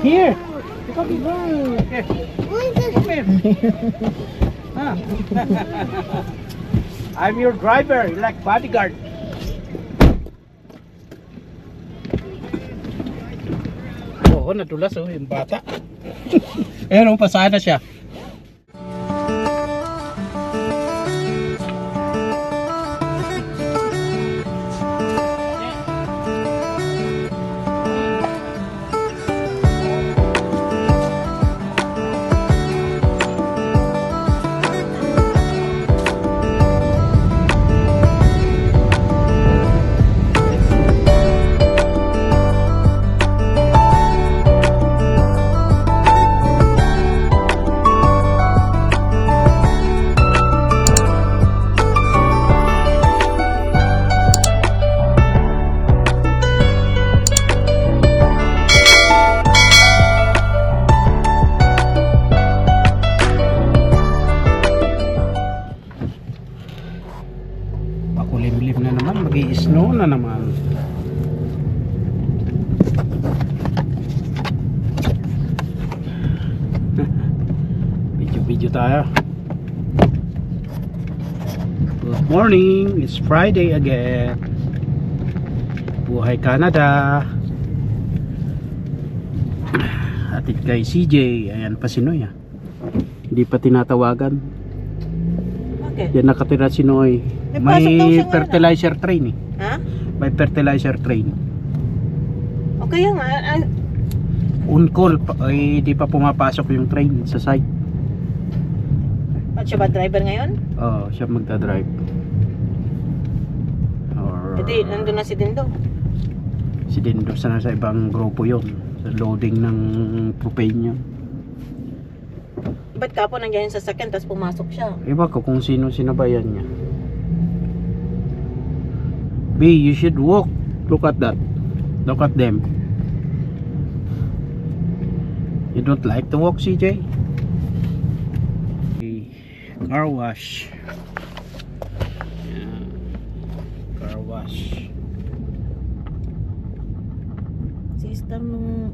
Here. Come here. Come here. Ah. I'm your driver, like bodyguard. Oo, nadulas yung bata. Ayun, pasahan na siya. Makulimlim na naman, mag-i-snow na naman. Video tayo. Good morning, it's Friday again. Buhay Canada. Atid kay CJ. Ayan pa si Noy. Hindi pa tinatawagan. Okay. Yan nakatira si Noy. May fertilizer train eh. Ha? May fertilizer train. Okay nga. On call ay di pa pumapasok yung train sa site. At siya ba driver ngayon? Oo, siya magdadrive. Or Hindi, nandun na si Dindo. si Dindo sana sa ibang grupo yon, sa loading ng propane niya. Ba't kapo nandiyan yung sasakyan tapos pumasok siya? Iba ko kung sino sinabayan niya. B, you should walk. Look at that. Look at them. You don't like to walk, CJ? Car wash. Yeah. Car wash. Si Star nung...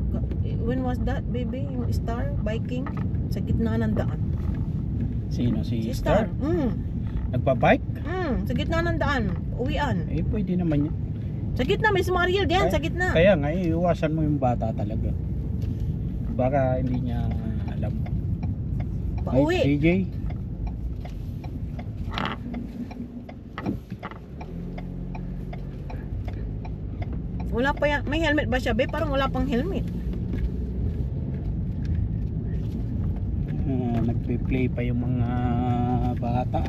When was that, baby? Yung Star biking? Sa gitna ng daan. Sino? Si Si Star? Star. Nagpa-bike? Sa gitna ng daan. Uwian. Eh, pwede naman yan. Sa gitna, may Mariel diyan, sa gitna. Kaya nga, iwasan mo yung bata talaga. Baka hindi niya alam. Pauwi. Ay, CJ? Wala pa yan. May helmet ba siya, babe? Parang wala pang helmet. Nagpe-play pa yung mga bata.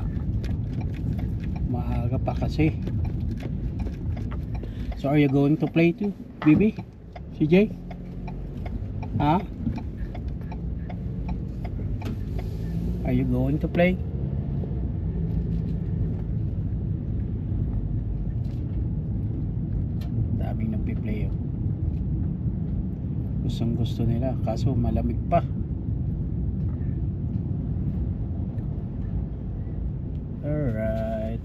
Maaga pa kasi. So are you going to play too, baby? CJ? Ha? Are you going to play? Daming nagpe-play oh. Gustong gusto nila kaso malamig pa. Alright.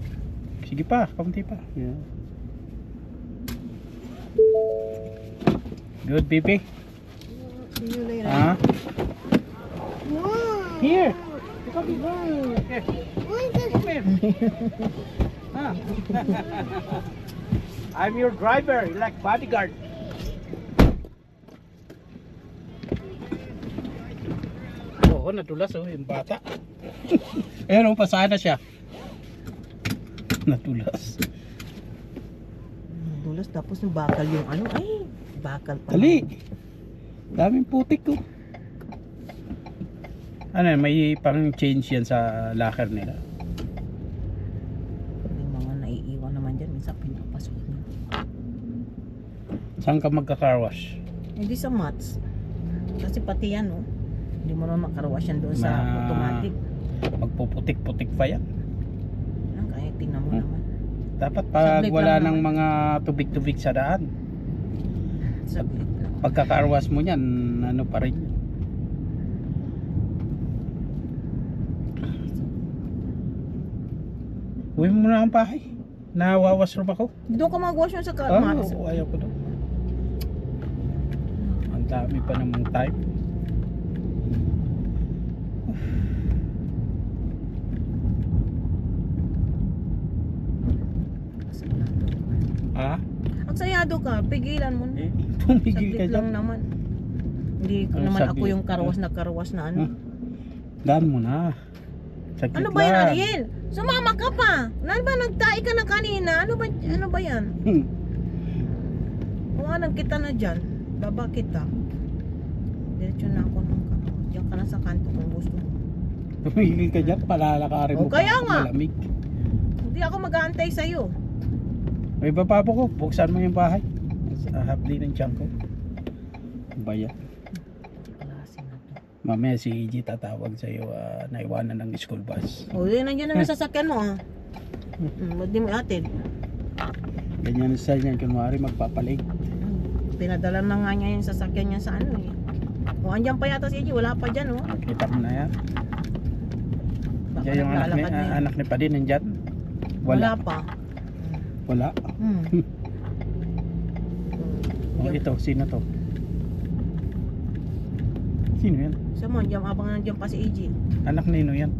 Sige pa, kaunti pa. Yeah. Good, baby. See you later. Huh? Here. Come here. Come here. Ah. I'm your driver, like bodyguard. Oo, nadulas yung bata. Ayun, pasahan na siya. Nadulas. Dulas tapos yung bakal yung ano. Ay, bakal pa. Dali. Daming putik ko. Ano, may pang change yan sa locker nila. Yung mga naiiwan naman dyan, minsan pinapasok niya. Saan ka magka-car wash? Hindi sa mats. Kasi pati yan, oh. Hindi mo naman makarwash yan doon sa automatic. Magpuputik-putik pa yan. Yan, kaya tingnan mo naman. Dapat pag Saglit wala lang ng naman. mga tubig-tubig sa daan, Saglit lang. pagka-car wash mo yan, ano pa rin. Uwi mo na ang bahay. Nawawas room ako. Doon ka mag-wash yun sa Ah, mats. ayaw ko doon. Ang Dami pa namang type. Ah? Aksayado ka, pigilan mo na. Pumigil ka Saglit lang dyan. naman. Hindi ko Ano naman ako saglit? yung karwas na ano. Daan mo na. Saglit Ano ba yan, lang. Ariel? Sumama ka pa. Ano ba, nagtae ka na kanina? Ano ba yan? Kuhanan kita na dyan. Baba kita. Diretso na ako ng karawas. Diyan ka na sa kanto kung gusto mo. Pumigil ka dyan, palalakarin O, mo kaya pa. nga. Malamig. Hindi ako mag-aantay sa'yo. May papapo ko, buksan mo yung bahay. Sa hapdi ng tiyan ko. Baya. Klase na to. Mamaya si EG tatawag sa'yo, naiwanan ng school bus. O, yun nandiyan na yung sasakyan mo ah. Ba't di mo atid? Ganyan sa niyan, kunwari magpapalig. Pinadala na nga niya yung sasakyan niya sa ano eh. O, andyan pa yata si EJ. Wala pa dyan oh. Nakita mo na yan. Baka Diyan yung naglalakad na yan. anak ni Padin nandyan. Wala pa. Wala. Hmm. O ito, sino to? Sino yan? Sa mo, abang nandiyan pa si EJ. Anak nino yan?